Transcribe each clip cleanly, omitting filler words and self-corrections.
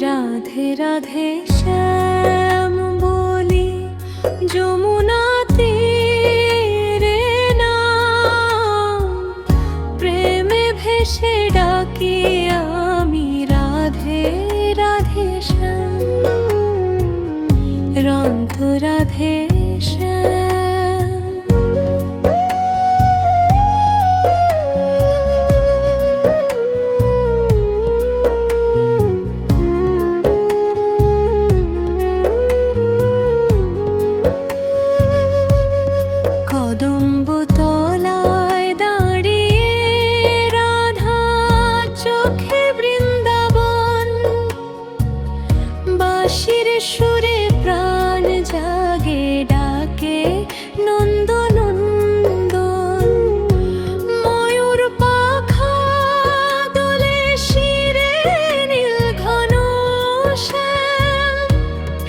রাধে রাধে শ্যাম বলি যমুনা তীরে নাম, প্রেমে ভেসে ডাকি আমি রাধে রাধে শ্যাম, রন্ত রাধে শ্যাম। কদম্ব তলায় দাঁড়িয়ে রাধা চোখে বৃন্দাবন, বাঁশির সুরে প্রাণ জাগে ডাকে নন্দনন্দন, ময়ূর পাখা দোলে শিরে নীল ঘন শ্যাম,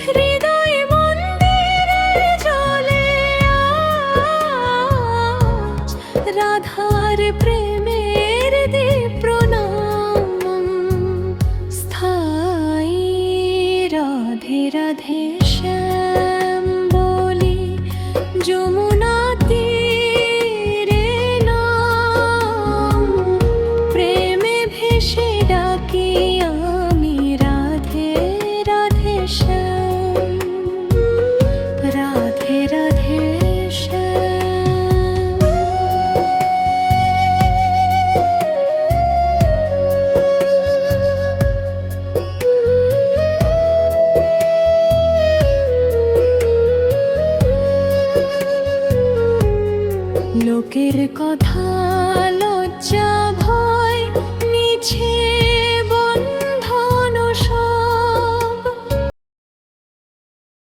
হৃদয় মন্দিরে জ্বলে আজ রাধার প্রেমের দীপ প্রণাম, স্থায়ী রাধে রাধে শ্যাম বলি যমুনা তীরে নাম, প্রেমে ভেসে ডাকি আমি রাধে রাধে শ্যাম, রাধে রাধে শ্যাম। লোকের কথা লজ্জা ভয় মিছে